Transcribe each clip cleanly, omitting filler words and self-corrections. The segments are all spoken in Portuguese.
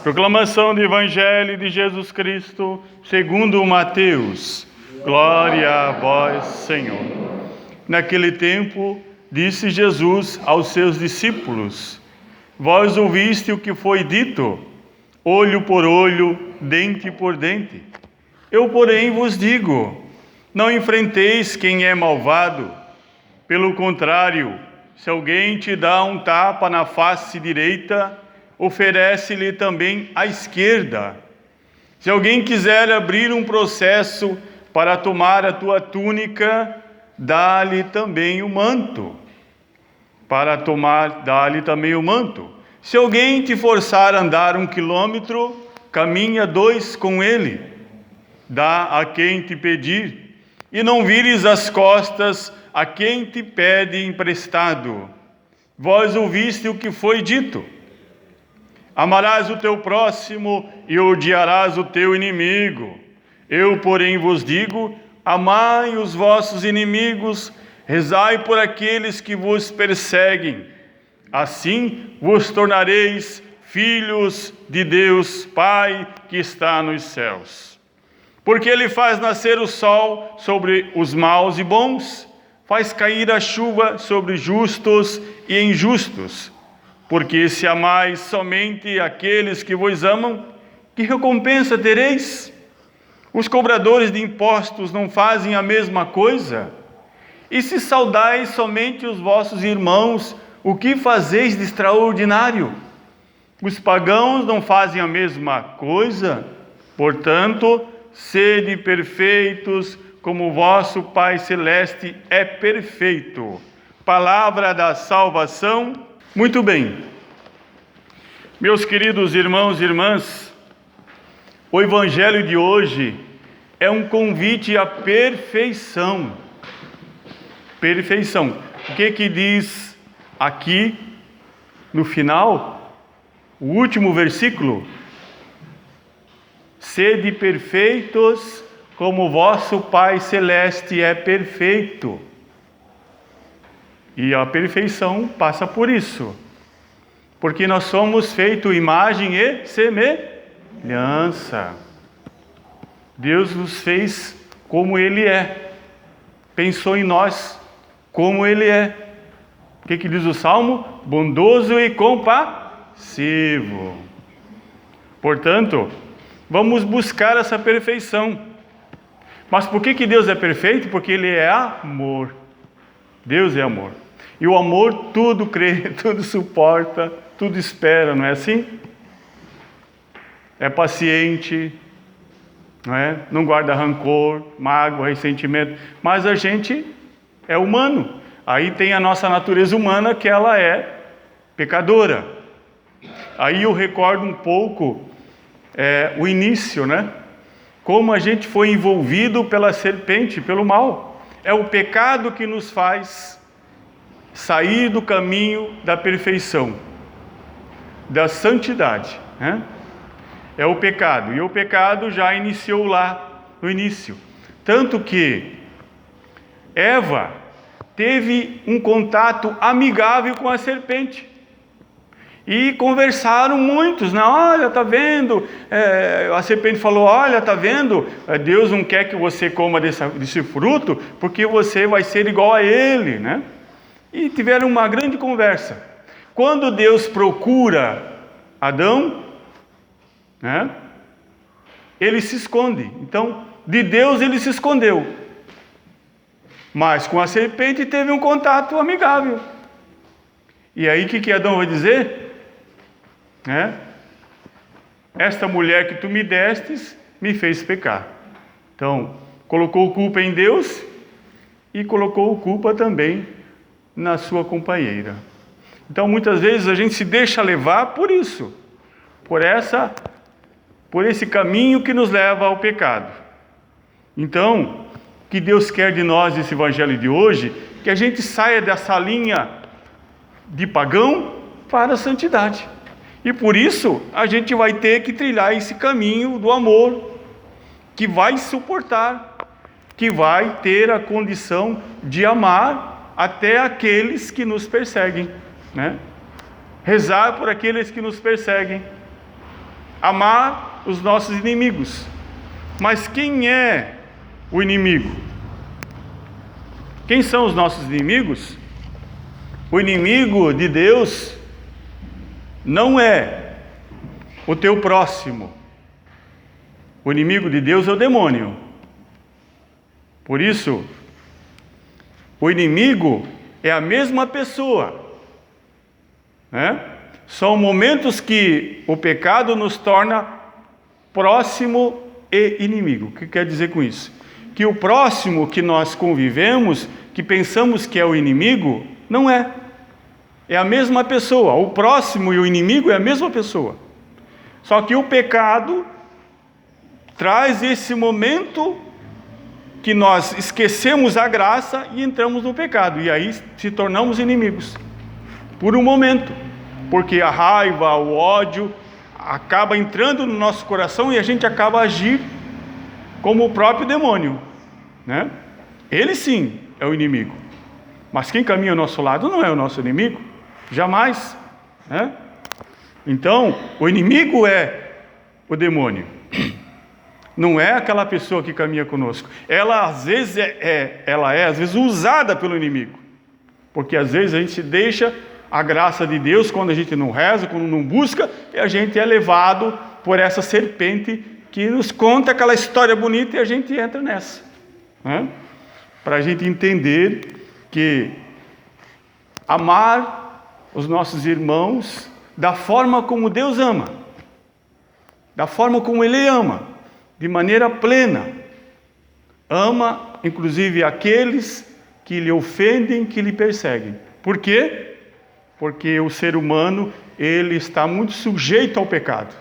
Proclamação do Evangelho de Jesus Cristo, segundo Mateus. Glória a vós, Senhor. Naquele tempo, disse Jesus aos seus discípulos: Vós ouviste o que foi dito, olho por olho, dente por dente. Eu, porém, vos digo, não enfrenteis quem é malvado. Pelo contrário, se alguém te dá um tapa na face direita, oferece-lhe também a esquerda. Se alguém quiser abrir um processo para tomar a tua túnica, dá-lhe também o manto. Dá-lhe também o manto. Se alguém te forçar a andar 1 quilômetro, caminha 2 com ele. Dá a quem te pedir, e não vires as costas a quem te pede emprestado. Vós ouviste o que foi dito: amarás o teu próximo e odiarás o teu inimigo. Eu, porém, vos digo: amai os vossos inimigos, rezai por aqueles que vos perseguem. Assim vos tornareis filhos de Deus Pai que está nos céus. Porque Ele faz nascer o sol sobre os maus e bons, faz cair a chuva sobre justos e injustos. Porque se amais somente aqueles que vos amam, que recompensa tereis? Os cobradores de impostos não fazem a mesma coisa? E se saudais somente os vossos irmãos, o que fazeis de extraordinário? Os pagãos não fazem a mesma coisa? Portanto, sede perfeitos, como o vosso Pai Celeste é perfeito. Palavra da salvação. Muito bem, meus queridos irmãos e irmãs, o Evangelho de hoje é um convite à perfeição. Perfeição. O que diz aqui no final, o último versículo? Sede perfeitos, como o vosso Pai Celeste é perfeito. E a perfeição passa por isso, porque nós somos feitos imagem e semelhança. Deus nos fez como Ele é, pensou em nós como Ele é. O que diz o Salmo? Bondoso e compassivo. Portanto, vamos buscar essa perfeição. Mas por que Deus é perfeito? Porque Ele é amor. Deus é amor. E o amor tudo crê, tudo suporta, tudo espera, não é assim? É paciente, não é? Não guarda rancor, mágoa, ressentimento. Mas a gente é humano. Aí tem a nossa natureza humana, que ela é pecadora. Aí eu recordo um pouco o início, né? Como a gente foi envolvido pela serpente, pelo mal. É o pecado que nos faz sair do caminho da perfeição, da santidade, né? É o pecado, e o pecado já iniciou lá no início. Tanto que Eva teve um contato amigável com a serpente. E conversaram muitos, né? Olha, tá vendo? A serpente falou: olha, tá vendo? Deus não quer que você coma desse fruto, porque você vai ser igual a Ele, né? E tiveram uma grande conversa. Quando Deus procura Adão, né? Ele se esconde. Então, de Deus ele se escondeu. Mas com a serpente teve um contato amigável. E aí o que Adão vai dizer? Esta mulher que tu me destes me fez pecar. Então, colocou culpa em Deus e colocou culpa também na sua companheira. Então, muitas vezes a gente se deixa levar por isso, por esse caminho que nos leva ao pecado. Então, o que Deus quer de nós nesse Evangelho de hoje? Que a gente saia dessa linha de pagão para a santidade. E por isso, a gente vai ter que trilhar esse caminho do amor, que vai suportar, que vai ter a condição de amar até aqueles que nos perseguem, né? Rezar por aqueles que nos perseguem. amar os nossos inimigos. Mas quem é o inimigo? Quem são os nossos inimigos? O inimigo de Deus não é o teu próximo. O inimigo de Deus é o demônio. Por isso, o inimigo é a mesma pessoa, né? São momentos que o pecado nos torna próximo e inimigo. O que quer dizer com isso? Que o próximo que nós convivemos, que pensamos que é o inimigo, não é. É a mesma pessoa. O próximo e o inimigo é a mesma pessoa. Só que o pecado traz esse momento que nós esquecemos a graça e entramos no pecado. E aí se tornamos inimigos. Por um momento. Porque a raiva, o ódio acaba entrando no nosso coração e a gente acaba a agir como o próprio demônio, né? Ele sim é o inimigo. Mas quem caminha ao nosso lado não é o nosso inimigo. Jamais, né? Então, o inimigo é o demônio. Não é aquela pessoa que caminha conosco. Ela às vezes às vezes usada pelo inimigo. Porque às vezes a gente deixa a graça de Deus quando a gente não reza, quando não busca, e a gente é levado por essa serpente que nos conta aquela história bonita e a gente entra nessa, né? Para a gente entender que amar os nossos irmãos da forma como Deus ama, da forma como Ele ama, de maneira plena. Ama, inclusive, aqueles que lhe ofendem, que lhe perseguem. Por quê? Porque o ser humano, ele está muito sujeito ao pecado.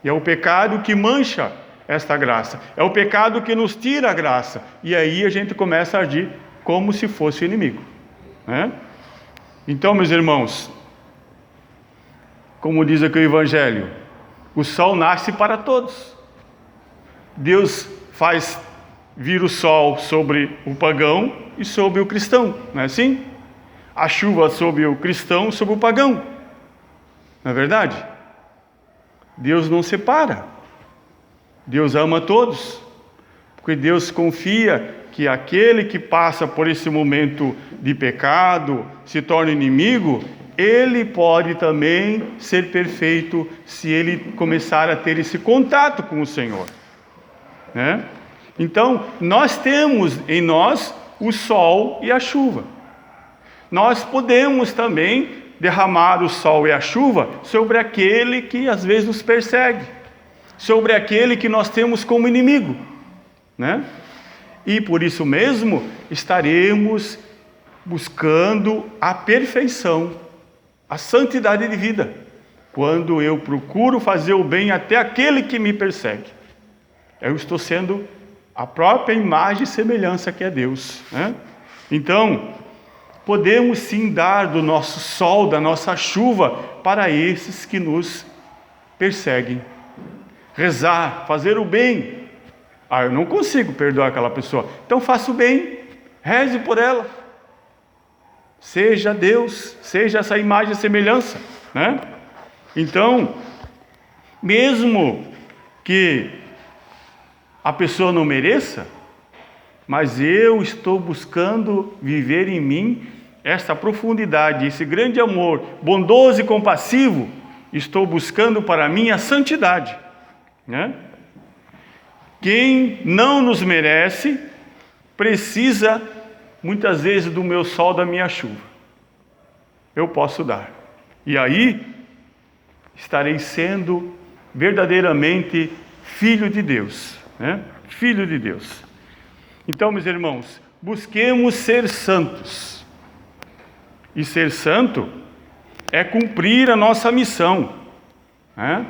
E é o pecado que mancha esta graça. É o pecado que nos tira a graça. E aí a gente começa a agir como se fosse o inimigo, né? Então, meus irmãos, como diz aqui o Evangelho, o sol nasce para todos. Deus faz vir o sol sobre o pagão e sobre o cristão, não é assim? A chuva sobre o cristão, sobre o pagão. Não é verdade? Deus não separa. Deus ama todos. Porque Deus confia que aquele que passa por esse momento de pecado, se torna inimigo, ele pode também ser perfeito se ele começar a ter esse contato com o Senhor, né? Então, nós temos em nós o sol e a chuva. Nós podemos também derramar o sol e a chuva sobre aquele que às vezes nos persegue, sobre aquele que nós temos como inimigo, né? E por isso mesmo estaremos buscando a perfeição, a santidade de vida, quando eu procuro fazer o bem até aquele que me persegue. Eu estou sendo a própria imagem e semelhança que é Deus, né? Então, podemos sim dar do nosso sol, da nossa chuva, para esses que nos perseguem. Rezar, fazer o bem. Eu não consigo perdoar aquela pessoa. Então faça o bem, reze por ela. Seja Deus, seja essa imagem e semelhança, né? Então, mesmo que a pessoa não mereça, mas eu estou buscando viver em mim essa profundidade, esse grande amor, bondoso e compassivo, estou buscando para mim a santidade, né? Quem não nos merece, precisa muitas vezes do meu sol, da minha chuva. Eu posso dar. E aí, estarei sendo verdadeiramente filho de Deus, né? Filho de Deus. Então, meus irmãos, busquemos ser santos. E ser santo é cumprir a nossa missão, né?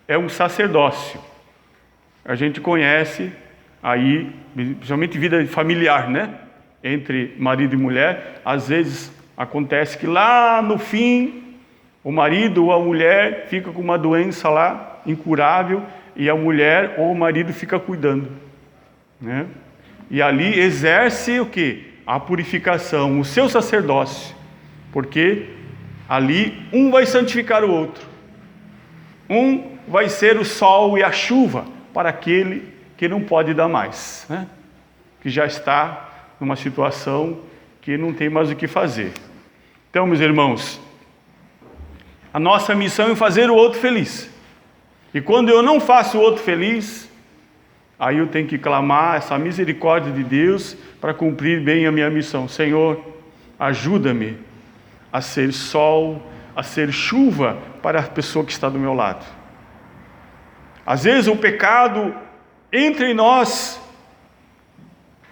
É um sacerdócio. A gente conhece aí, principalmente vida familiar, né? Entre marido e mulher, às vezes acontece que lá no fim, o marido ou a mulher fica com uma doença lá, incurável, e a mulher ou o marido fica cuidando, né? E ali exerce o quê? A purificação, o seu sacerdócio, porque ali um vai santificar o outro, um vai ser o sol e a chuva para aquele que não pode dar mais, né? Que já está numa situação que não tem mais o que fazer. Então, meus irmãos, a nossa missão é fazer o outro feliz. E quando eu não faço o outro feliz, aí eu tenho que clamar essa misericórdia de Deus para cumprir bem a minha missão. Senhor, ajuda-me a ser sol, a ser chuva para a pessoa que está do meu lado. Às vezes o pecado entra em nós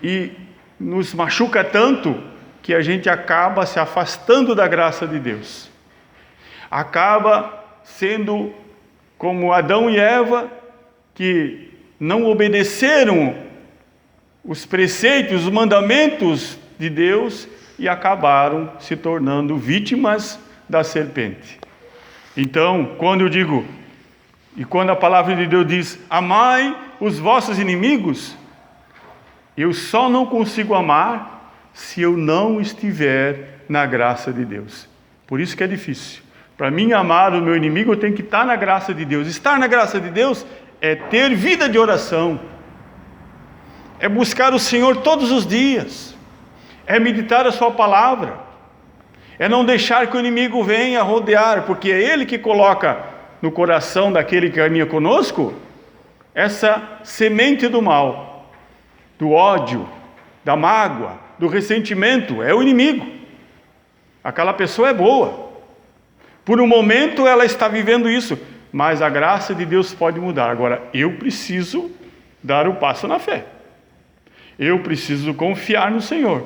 e nos machuca tanto que a gente acaba se afastando da graça de Deus. Acaba sendo como Adão e Eva, que não obedeceram os preceitos, os mandamentos de Deus e acabaram se tornando vítimas da serpente. Então, quando eu digo, e quando a palavra de Deus diz, amai os vossos inimigos, eu só não consigo amar se eu não estiver na graça de Deus. Por isso que é difícil. Para mim amar o meu inimigo, eu tenho que estar na graça de Deus. Estar na graça de Deus é ter vida de oração, é buscar o Senhor todos os dias, é meditar a sua palavra, é não deixar que o inimigo venha rodear, porque é ele que coloca no coração daquele que caminha conosco essa semente do mal, do ódio, da mágoa, do ressentimento. É o inimigo. Aquela pessoa é boa, por um momento ela está vivendo isso, mas a graça de Deus pode mudar. Agora, eu preciso dar o passo na fé. Eu preciso confiar no Senhor.